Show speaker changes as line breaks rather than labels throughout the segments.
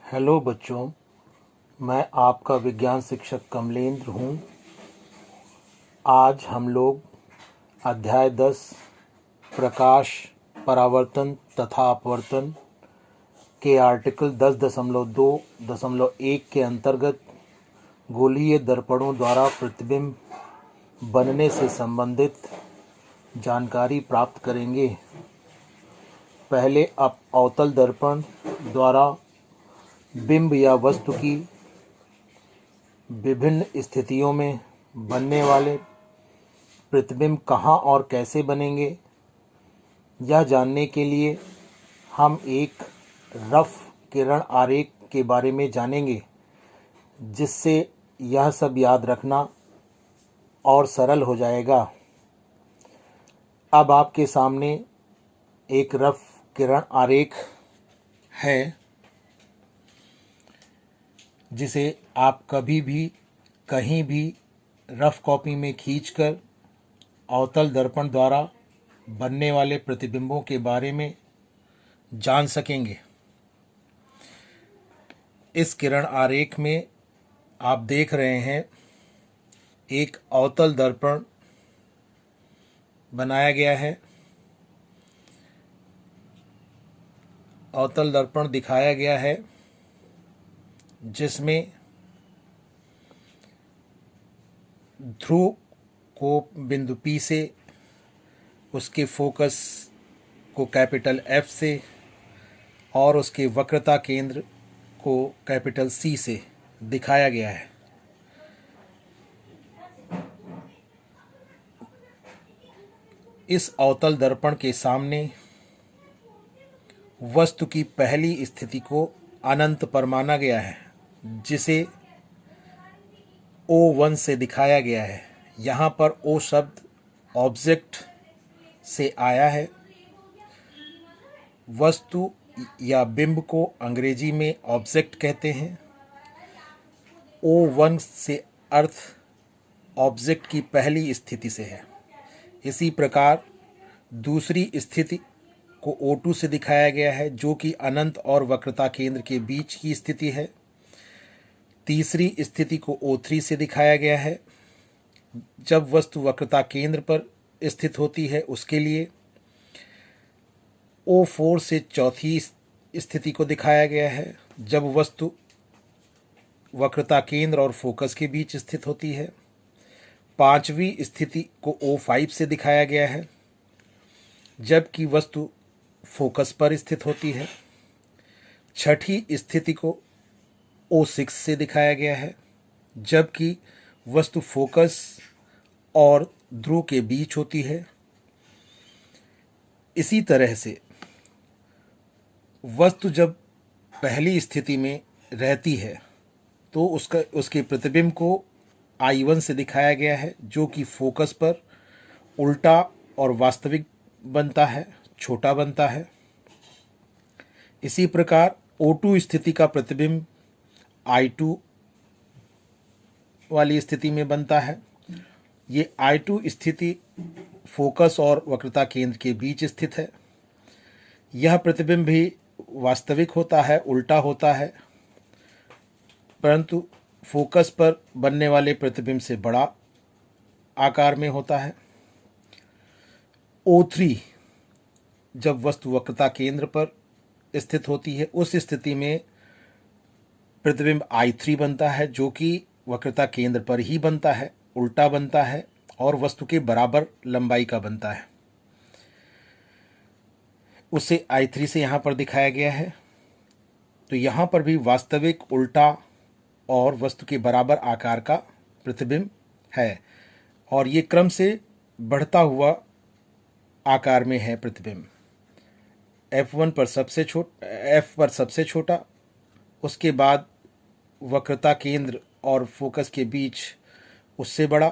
Hello बच्चों, मैं आपका विज्ञान शिक्षक कमलेंद्र हूँ। आज हम लोग अध्याय 10 प्रकाश, परावर्तन तथा अपवर्तन के आर्टिकल 10.2.1 के अंतर्गत गोलीय दर्पणों द्वारा प्रतिबिंब बनने से संबंधित जानकारी प्राप्त करेंगे। पहले अवतल दर्पण द्वारा बिंब या वस्तु की विभिन्न स्थितियों में बनने वाले प्रतिबिंब कहाँ और कैसे बनेंगे, यह जानने के लिए हम एक रफ किरण आरेख के बारे में जानेंगे, जिससे यह सब याद रखना और सरल हो जाएगा। अब आपके सामने एक रफ किरण आरेख है, जिसे आप कभी भी कहीं भी रफ कॉपी में खींचकर अवतल दर्पण द्वारा बनने वाले प्रतिबिंबों के बारे में जान सकेंगे। इस किरण आरेख में आप देख रहे हैं एक अवतल दर्पण बनाया गया है। अवतल दर्पण दिखाया गया है जिसमें ध्रुव को बिंदु P से, उसके फोकस को कैपिटल F से और उसके वक्रता केंद्र को कैपिटल C से दिखाया गया है। इस अवतल दर्पण के सामने वस्तु की पहली स्थिति को अनंत पर माना गया है, जिसे O1 से दिखाया गया है। यहाँ पर O शब्द ऑब्जेक्ट से आया है। वस्तु या बिंब को अंग्रेजी में ऑब्जेक्ट कहते हैं। O1 से अर्थ ऑब्जेक्ट की पहली स्थिति से है। इसी प्रकार दूसरी स्थिति को O2 से दिखाया गया है, जो कि अनंत और वक्रता केंद्र के बीच की स्थिति है। तीसरी स्थिति को O3 से दिखाया गया है, जब वस्तु वक्रता केंद्र पर स्थित होती है उसके लिए। O4 से चौथी स्थिति को दिखाया गया है, जब वस्तु वक्रता केंद्र और फोकस के बीच स्थित होती है। पांचवी स्थिति को O5 से दिखाया गया है, जबकि वस्तु फोकस पर स्थित होती है। छठी स्थिति को O6 से दिखाया गया है, जबकि वस्तु फोकस और ध्रुव के बीच होती है। इसी तरह से वस्तु जब पहली स्थिति में रहती है तो उसके प्रतिबिंब को I1 से दिखाया गया है, जो कि फोकस पर उल्टा और वास्तविक बनता है, छोटा बनता है। इसी प्रकार O2 स्थिति का प्रतिबिंब I2 वाली स्थिति में बनता है। ये I2 स्थिति फोकस और वक्रता केंद्र के बीच स्थित है। यह प्रतिबिंब भी वास्तविक होता है, उल्टा होता है, परंतु फोकस पर बनने वाले प्रतिबिंब से बड़ा आकार में होता है। O3 जब वस्तु वक्रता केंद्र पर स्थित होती है, उस स्थिति में प्रतिबिंब I3 बनता है, जो कि वक्रता केंद्र पर ही बनता है, उल्टा बनता है और वस्तु के बराबर लंबाई का बनता है। उसे I3 से यहाँ पर दिखाया गया है। तो यहाँ पर भी वास्तविक, उल्टा और वस्तु के बराबर आकार का प्रतिबिंब है, और ये क्रम से बढ़ता हुआ आकार में है प्रतिबिंब। F1 पर सबसे F पर सबसे छोटा, उसके बाद वक्रता केंद्र और फोकस के बीच उससे बड़ा,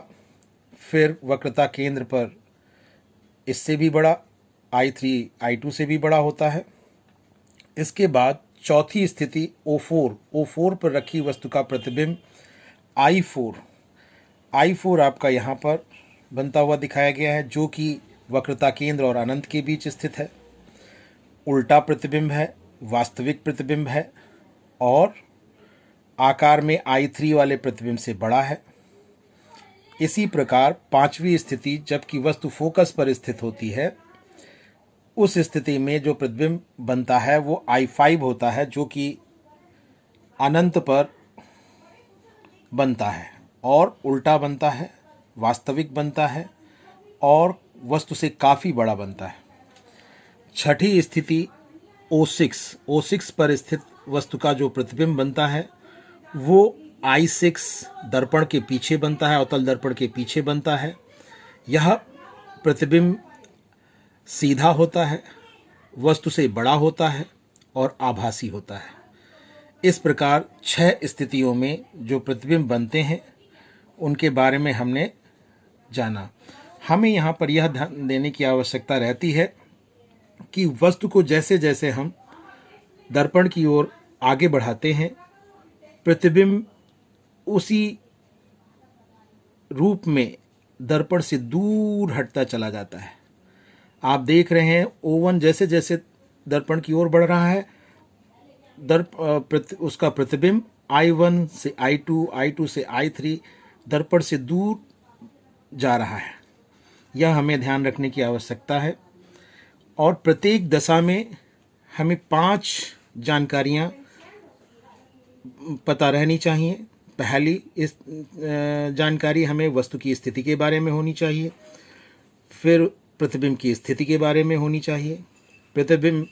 फिर वक्रता केंद्र पर इससे भी बड़ा, I3 I2 से भी बड़ा होता है। इसके बाद चौथी स्थिति O4 पर रखी वस्तु का प्रतिबिंब I4 आपका यहाँ पर बनता हुआ दिखाया गया है, जो कि वक्रता केंद्र और अनंत के बीच स्थित है। उल्टा प्रतिबिंब है, वास्तविक प्रतिबिंब है और आकार में I3 वाले प्रतिबिंब से बड़ा है। इसी प्रकार पांचवी स्थिति, जबकि वस्तु फोकस पर स्थित होती है, उस स्थिति में जो प्रतिबिंब बनता है वो I5 होता है, जो कि अनंत पर बनता है और उल्टा बनता है, वास्तविक बनता है और वस्तु से काफ़ी बड़ा बनता है। छठी स्थिति O6 पर स्थित वस्तु का जो प्रतिबिंब बनता है वो I6 दर्पण के पीछे बनता है, अवतल दर्पण के पीछे बनता है। यह प्रतिबिंब सीधा होता है, वस्तु से बड़ा होता है और आभासी होता है। इस प्रकार 6 स्थितियों में जो प्रतिबिंब बनते हैं उनके बारे में हमने जाना। हमें यहाँ पर यह ध्यान देने की आवश्यकता रहती है कि वस्तु को जैसे जैसे हम दर्पण की ओर आगे बढ़ाते हैं, प्रतिबिंब उसी रूप में दर्पण से दूर हटता चला जाता है। आप देख रहे हैं O1 जैसे जैसे दर्पण की ओर बढ़ रहा है, उसका प्रतिबिंब I1 से I2, I2 से I3 दर्पण से दूर जा रहा है। यह हमें ध्यान रखने की आवश्यकता है। और प्रत्येक दशा में हमें 5 जानकारियां पता रहनी चाहिए। पहली इस जानकारी हमें वस्तु की स्थिति के बारे में होनी चाहिए, फिर प्रतिबिंब की स्थिति के बारे में होनी चाहिए, प्रतिबिंब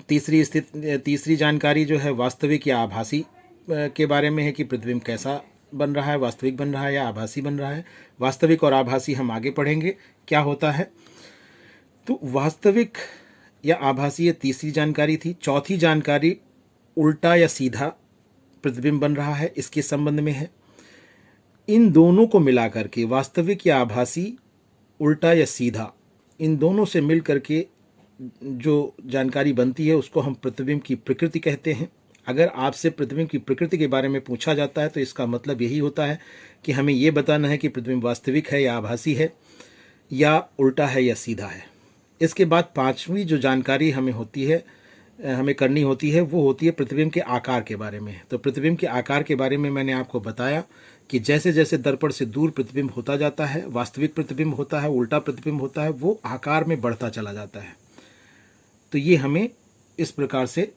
तीसरी जानकारी जो है वास्तविक या आभासी के बारे में है कि प्रतिबिंब कैसा बन रहा है, वास्तविक बन रहा है या आभासी बन रहा है। वास्तविक और आभासी हम आगे पढ़ेंगे क्या होता है। तो वास्तविक या आभासी ये तीसरी जानकारी थी। चौथी जानकारी उल्टा या सीधा प्रतिबिंब बन रहा है, इसके संबंध में है। इन दोनों को मिलाकर के वास्तविक या आभासी, उल्टा या सीधा, इन दोनों से मिल करके जो जानकारी बनती है उसको हम प्रतिबिंब की प्रकृति कहते हैं। अगर आपसे प्रतिबिंब की प्रकृति के बारे में पूछा जाता है तो इसका मतलब यही होता है कि हमें ये बताना है कि प्रतिबिंब वास्तविक है या आभासी है या उल्टा है या सीधा है। इसके बाद 5वीं जो जानकारी हमें करनी होती है वो होती है प्रतिबिंब के आकार के बारे में। तो प्रतिबिंब के आकार के बारे में मैंने आपको बताया कि जैसे जैसे दर्पण से दूर प्रतिबिंब होता जाता है, वास्तविक प्रतिबिंब होता है, उल्टा प्रतिबिंब होता है, वो आकार में बढ़ता चला जाता है। तो ये हमें इस प्रकार से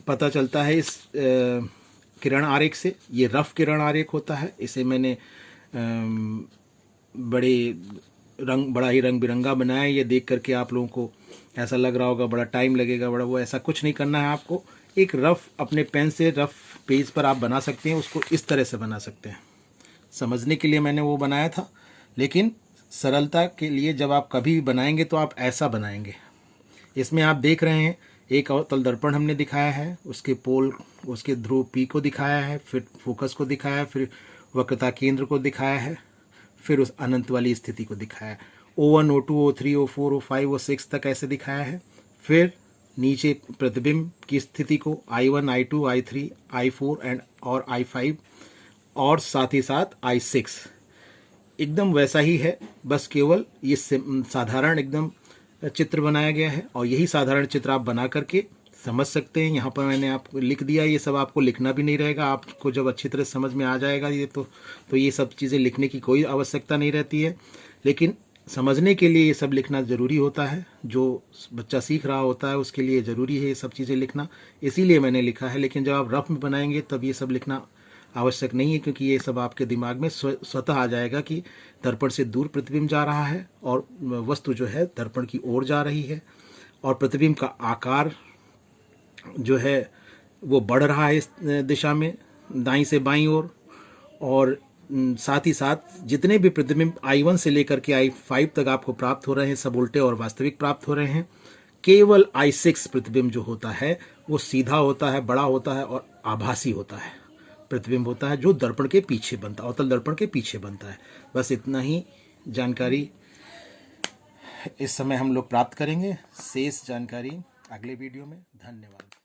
पता चलता है इस किरण आरेख से। ये रफ किरण आरेख होता है। इसे मैंने बड़ा ही रंग बिरंगा बनाया। ये देख करके आप लोगों को ऐसा लग रहा होगा बड़ा टाइम लगेगा, वो ऐसा कुछ नहीं करना है आपको। एक रफ अपने पेन से रफ पेज पर आप बना सकते हैं, उसको इस तरह से बना सकते हैं। समझने के लिए मैंने वो बनाया था, लेकिन सरलता के लिए जब आप कभी भी बनाएंगे तो आप ऐसा बनाएंगे। इसमें आप देख रहे हैं एक अवतल दर्पण हमने दिखाया है, उसके पोल, उसके ध्रुव P को दिखाया है, फिर फोकस को दिखाया है, फिर वक्रता केंद्र को दिखाया है, फिर उस अनंत वाली स्थिति को दिखाया है। O1, O2, O3, O4, O5, O6 तक ऐसे दिखाया है। फिर नीचे प्रतिबिंब की स्थिति को I1, I2, I3, I4 और I5 और साथ ही साथ I6 एकदम वैसा ही है, बस केवल ये साधारण एकदम चित्र बनाया गया है। और यही साधारण चित्र आप बना करके समझ सकते हैं। यहाँ पर मैंने आपको लिख दिया, ये सब आपको लिखना भी नहीं रहेगा। आपको जब अच्छी तरह समझ में आ जाएगा ये तो ये सब चीज़ें लिखने की कोई आवश्यकता नहीं रहती है, लेकिन समझने के लिए ये सब लिखना ज़रूरी होता है। जो बच्चा सीख रहा होता है उसके लिए ज़रूरी है ये सब चीज़ें लिखना, इसीलिए मैंने लिखा है। लेकिन जब आप रफ में बनाएंगे तब ये सब लिखना आवश्यक नहीं है, क्योंकि ये सब आपके दिमाग में स्वतः आ जाएगा कि दर्पण से दूर प्रतिबिंब जा रहा है और वस्तु जो है दर्पण की ओर जा रही है, और प्रतिबिंब का आकार जो है वो बढ़ रहा है इस दिशा में दाईं से बाईं ओर। और साथ ही साथ जितने भी प्रतिबिंब I1 से लेकर के I5 तक आपको प्राप्त हो रहे हैं सब उल्टे और वास्तविक प्राप्त हो रहे हैं। केवल I6 प्रतिबिंब जो होता है वो सीधा होता है, बड़ा होता है और आभासी होता है प्रतिबिंब होता है, जो दर्पण के पीछे बनता है, अवतल दर्पण के पीछे बनता है। बस इतना ही जानकारी इस समय हम लोग प्राप्त करेंगे। शेष जानकारी अगले वीडियो में। धन्यवाद।